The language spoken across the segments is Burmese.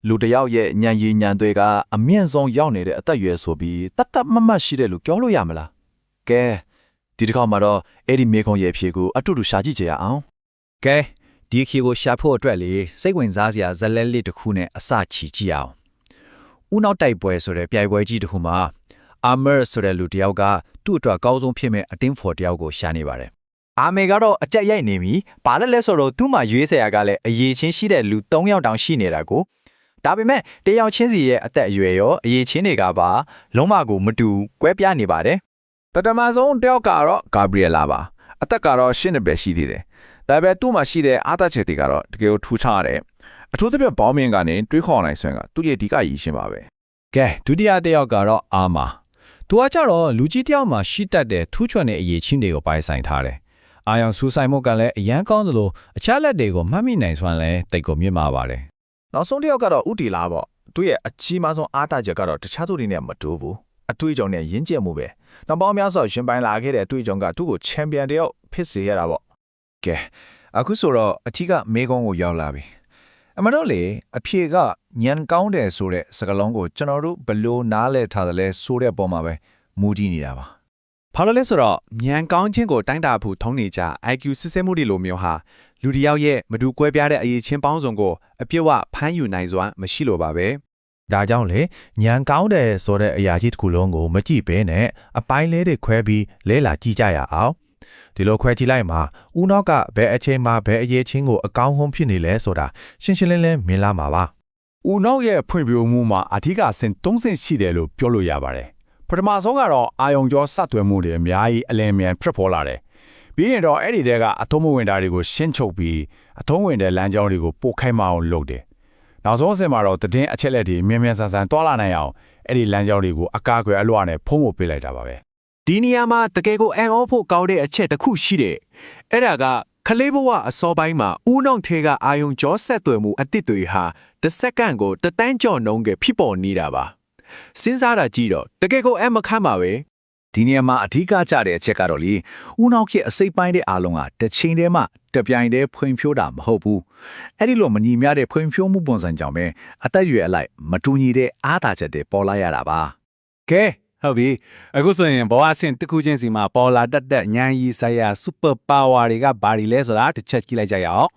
လူတယောက်ရဲ့ညံရည်ညံတွေကအမြင့်ဆုံးရောက်နေတဲ့အသက်အရွယ်ဆိုပြီးတတ်တတ်မတ်မတ်ရှိတယ်လို့ပြောလို့ရမလားကဲဒီတစ်ခါမှာတော့အဲ့ဒီမေခွန်ရဲ့ဖြေကိုအတူတူရှာကြည့်ကြရအောင် ကဲဒီခီကိုရှာဖို့အတွက်လေစိတ်ဝင်စားစရာဇလဲလေးတစ်ခုနဲ့အစချီကြည့်အောင်ဦးနောက်တိုက်ပွဲဆိုတဲ့ပြိုင်ပွဲကြီးတစ်ခုမှာအာမာဆိုတဲ့လူတစ်ယောက်ကသူ့အတွက်အကောင်းဆုံးဖြစ်မဲ့အတင်းဖော်တစ်ယောက်ကိုရှာနေပါတယ်အာမေကတော့အကြက်ရိုက်နေပြီဘာလဲဆိုတော့သူ့မှာရွေးစရာကလည်းအရေးချင်းရှိတဲ့လူ3ယောက်တောင်ရှိနေတာကိုဒါပေမဲ့တယောက်ချင်းစီရဲ့အသက်အရွယ်ရောအရေးချင်းတွေကပါလုံးဝကိုမတူကွဲပြားနေပါတယ် ပထမဆုံးတယောက်ကတော့ဂါဘရီယယ်လာပါအသက်ကတော့10နှစ်ပဲရှိသေးတယ်ဒါပေမဲ့သူ့မှာရှိတဲ့အားသာချက်တွေကတော့တကယ်ကိုထူးခြားတယ်အထူးသဖြင့်ဘောင်းမင်းကနေတွေးခေါ်နိုင်ဆွမ်းကသူ့ရဲ့အဓိကရည်ရှင်ပါပဲ ကဲဒုတိယတစ်ယောက်ကတော့အာမာသူကကြတော့လူကြီးတစ်ယောက်မှာရှိတတ်တဲ့ထူးချွန်တဲ့အရေးချင်းတွေကိုပိုင်ဆိုင်ထားတယ်အာယုံစူးဆိုင်မှုကလည်းအရန်ကောင်းသလိုအခြားလက်တွေကိုမှတ်မိနိုင်စွမ်းလဲတိတ်ကိုမြင့်မာပါတယ် နောက်ဆုံးတစ်ယောက်ကတော့ဥတီလာပေါ့သူ့ရဲ့အကြီးမားဆုံးအားတာချက်ကတော့တခြားသူတွေနဲ့မတူဘူးအတွေ့အကြုံနဲ့ရင်းကျက်မှုပဲနောက်ပေါင်းများစွာရှင်ပိုင်လာခဲ့တဲ့အတွေ့အကြုံကသူ့ကိုချန်ပီယံတယောက်ဖြစ်စေရတာပေါ့ ကဲအခုဆိုတော့အထီးကမေကုန်းကိုရောက်လာပြီအမှန်တော့လေအဖြေကညံကောင်းတယ်ဆိုတဲ့စကားလုံးကိုကျွန်တော်တို့ဘလို့နားလဲထားတယ်လဲဆိုတဲ့ပုံမှာပဲမူတည်နေတာပါ ဘာလို့လဲဆိုတော့မြန်ကောင်းခြင်းကိုတိုင်းတာဖို့ထုံးနေကြ IQ စစ်ဆေးမှုတွေလိုမျိုးဟာလူတစ်ယောက်ရဲ့မတူကွဲပြားတဲ့အရေးချင်းပေါင်းစုံကိုအပြည့်အဝဖမ်းယူနိုင်စွမ်းမရှိလို့ပါပဲ ဒါကြောင့်လေညံကောင်းတယ်ဆိုတဲ့အရာကြီးတစ်ခုလုံးကိုမကြည့်ဘဲနဲ့အပိုင်းလေးတွေခွဲပြီးလဲလာကြည့်ကြရအောင်ဒီလိုခွဲကြည့်လိုက်မှာဦးနောက်ကဘယ်အချိန်မှာဘယ်အရေးချင်းကိုအကောင်းဆုံးဖြစ်နေလဲဆိုတာရှင်းရှင်းလင်းလင်းမြင်လာမှာပါ ဦးနောက်ရဲ့ဖွံ့ဖြိုးမှုမှာအထူးအဆင့်3ဆင့်ရှိတယ်လို့ပြောလို့ရပါတယ်ပထမဆုံးကတော့အာယုံကျော်စသွယ်မှုတွေအများကြီးအလင်းမြန်ဖြစ်ပေါ်လာတယ်ပြီးရင်တော့အဲ့ဒီတဲကအထုံးမဝင်တာတွေကိုရှင်းချုပ်ပြီးအထုံးဝင်တဲ့လမ်းကြောင်းတွေကိုပို့ခိုင်းမအောင်လုပ်တယ်နောက်ဆုံးအဆင့်မှာတော့တည်င်းအချက်လက်တွေမြန်မြန်ဆန်ဆန်တွာလာနိုင်အောင်အဲ့ဒီလမ်းကြောင်းတွေကိုအကားကွယ်အလွှာနဲ့ဖုံးဖို့ပေးလိုက်တာပါပဲ ဒီနေရာမှာတကယ်ကိုအန်အောဖို့ကောင်းတဲ့အချက်တစ်ခုရှိတယ်အဲ့ဒါကခလေးဘဝအစောပိုင်းမှာဦးနှောင်ထဲကအာယုံကြောဆက်သွယ်မှုအတစ်တွေဟာတစ်စက္ကန့်ကိုတတန်းကြော်နှုန်းကဖြစ်ပေါ်နေတာပါစဉ်းစားတာကြည့်တော့တကယ်ကိုအမခမ်းပါပဲ ဒီနေရာမှာအဓိကကျတဲ့အချက်ကတော့လေဦးနောက်ရဲ့အစိပ်ပိုင်းတဲ့အားလုံးကတစ်ချိန်တည်းမှတပြိုင်တည်းဖွံ့ဖြိုးတာမဟုတ်ဘူးအဲ့ဒီလိုမညီမျှတဲ့ဖွံ့ဖြိုးမှုပုံစံကြောင့်ပဲအသက်အရွယ်အလိုက်မတူညီတဲ့အားသာချက်တွေပေါ်လာရတာပါ ကဲဟုတ်ပြီအခုဆိုရင်ဘဝဆင့်တစ်ခုချင်းစီမှာပေါ်လာတတ်တဲ့ဉာဏ်ရည်ဆိုင်ရာစူပါပါဝါတွေကဘာတွေလဲဆိုတာတစ်ချက်ကြည့်လိုက်ကြရအောင်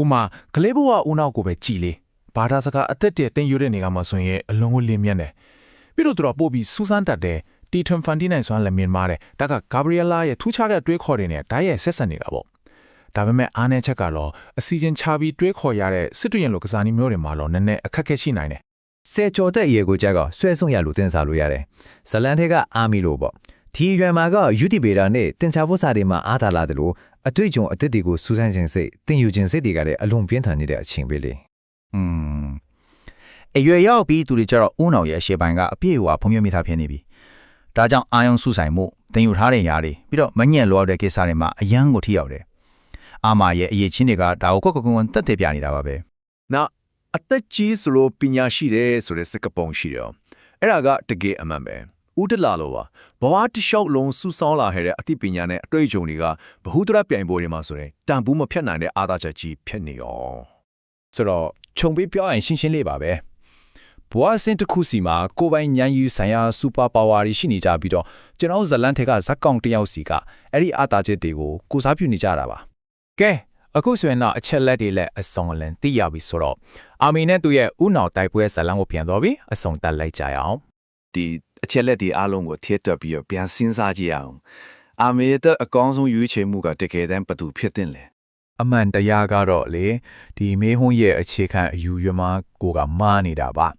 ဥမာကလေးဘဝဦးနောက်ကိုပဲကြည်လေဘာသာစကားအသက်တည်းတင်ယူတဲ့နေကမှာဆိုရင်အလုံးကိုလင်းမြတ်တယ်ပြီးတော့သူတို့ပို့ပြီးစူးစမ်းတတ်တယ်တီထွန်ဖန်တီနိုင်စွမ်းလည်းမြင်မာတယ်ဒါကဂါဘရီယယ်လာရဲ့ထူးခြားတဲ့တွေးခေါ်တွေနဲ့ဓာတ်ရဲ့ဆက်ဆက်နေတာပေါ့ဒါပေမဲ့အားနည်းချက်ကတော့အစီအစဉ်ချပြီးတွေးခေါ်ရတဲ့စစ်တူရင်လိုကစားနည်းမျိုးတွေမှာတော့နည်းနည်းအခက်အခဲရှိနိုင်တယ် ဆယ်ကျော်တဲ့အရွယ်ကိုကြတော့ဆွဲဆုံးရလို့တင်စားလို့ရတယ်ဇလန်ထဲကအာမီလို့ပေါ့ဒီရွယ်မှာကယူတီဗေတာနဲ့တင်ချဖို့စာတွေမှာအားသာလာတယ်လို့အတွေ့အကြုံအသစ်တွေကိုစူးစမ်းခြင်းစိတ်တင်ယူခြင်းစိတ်တွေကလည်းအလွန်ပြင်းထန်နေတဲ့အချိန်ပဲလေ အရွယ်ရောက်ပြီးသူတွေကြတော့ဦးနောင်ရဲ့အရှေ့ပိုင်းကအပြည့်အဝဖုံးမြမိထားဖြစ်နေပြီဒါကြောင့်အာယုံစုဆိုင်မှုတင်ယူထားတဲ့ຢာတွေပြီးတော့မညံ့လောတဲ့ကိစ္စတွေမှာအယမ်းကိုထိရောက်တယ်အာမာရဲ့အရေးချင်းတွေကဒါကိုကွက်ကွန်တက်တက်ပြနေတာပါပဲ နောက်အသက်ကြီးဆိုလို့ပညာရှိတယ်ဆိုတဲ့စကားပုံရှိတယ်အဲ့ဒါကတကယ်အမှန်ပဲဦးတလာလို့ပါဘဝတစ်လျှောက်လုံးစူးစောင်းလာခဲ့တဲ့အသိပညာနဲ့အတွေ့အကြုံတွေကဘ ഹു တရပြိုင်ပွဲတွေမှာဆိုရင်တန်ဖိုးမဖြတ်နိုင်တဲ့အားသာချက်ကြီးဖြစ်နေရော ဆိုတော့ခြုံပြီးပြောရင်ရှင်းရှင်းလေးပါပဲဘဝအဆင့်တစ်ခုစီမှာကိုယ်ပိုင်ဉာဏ်ရည်ဆိုင်ရာစူပါပါဝါတွေရှိနေကြပြီးတော့ကျွန်တော်ဇလန်ထဲကဇက်ကောင်တယောက်စီကအဲ့ဒီအားသာချက်တွေကိုကိုစားပြုနေကြတာပါကဲအခုဆိုရင်တော့အချက်လက်တွေလက်အစုံအလင်သိရပြီဆိုတော့အာမီနဲ့သူ့ရဲ့ဥနောက်တိုက်ပွဲဇလန်ကိုပြန်တော့ပြီးအစုံတက်လိုက်ကြရအောင် ဒီအချက်လက်တွေအားလုံးကိုထည့်တွက်ပြီးတော့ပြန်စဉ်းစားကြည့်အောင်အာမေတဲ့အကောင်းဆုံးရွေးချယ်မှုကတကယ်တမ်းဘယ်သူဖြစ်တင်လဲ အမှန်တရားကတော့လေဒီမေးခွန်းရဲ့အခြေခံအယူရွယ်မှာကိုကမားနေတာပါ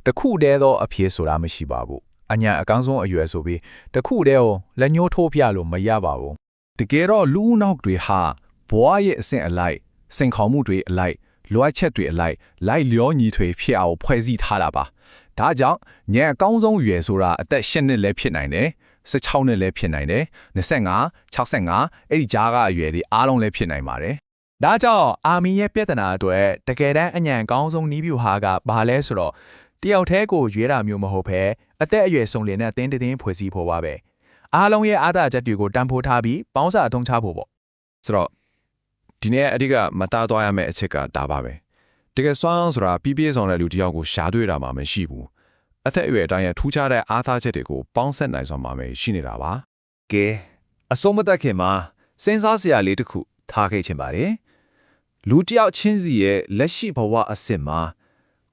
တခုတည်းသောအဖြစ်ဆိုတာမရှိပါဘူးအညာအကောင်းဆုံးအရွယ်ဆိုပြီးတခုတည်းကိုလက်ညှိုးထိုးပြလို့မရပါဘူးတကယ်တော့လူဦးနောက်တွေဟာဘဝရဲ့အဆင့်အလိုက်စိန်ခေါ်မှုတွေအလိုက်လွှမ်းချက်တွေအလိုက်လိုက်လျောညီထွေဖြစ်အောင်ဖွဲ့စည်းထားတာပါဒါကြောင့်ညံအကောင်းဆုံးရွယ်ဆိုတာအသက်8နှစ်လည်းဖြစ်နိုင်တယ်16နှစ်လည်းဖြစ်နိုင်တယ်25 65အဲ့ဒီကြားကအရွယ်တွေအားလုံးလည်းဖြစ်နိုင်ပါတယ် ဒါကြောင့်အာမီရဲ့ပြဿနာအတွက်တကယ်တမ်းအညံကောင်းဆုံးနီးဗျူဟာကဘာလဲဆိုတော့တယောက်တည်းကိုရွေးတာမျိုးမဟုတ်ဘဲအသက်အရွယ်ဆုံးလင်နဲ့တင်းတင်းဖွဲ့စည်းဖို့ပါပဲအားလုံးရဲ့အားသာချက်တွေကိုတန်ဖိုးထားပြီးပေါင်းစာအသုံးချဖို့ပေါ့ ဆိုတော့ဒီနေ့အဓိကမသားသွားရမယ့်အချက်ကဒါပါပဲ တကယ်စွမ်းဆိုတာပြည့်စုံတဲ့လူတစ်ယောက်ကိုရှာတွေ့တာမှမရှိဘူးအသက်အရွယ်တိုင်းရဲ့ထူးခြားတဲ့အားသားချက်တွေကိုပေါင်းစပ်နိုင်စွာမှရှိနေတာပါ ကဲအစုံမတက်ခင်မှာစဉ်းစားစရာလေးတစ်ခုထားခဲ့ချင်ပါတယ်လူတစ်ယောက်ချင်းစီရဲ့လက်ရှိဘဝအဆင့်မှာ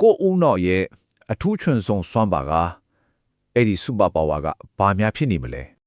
ကိုယ့်ဦးနောက်ရဲ့အထူးချွန်ဆုံးစွမ်းပါကအဲ့ဒီစူပါပါဝါကဘာများဖြစ်နေမလဲ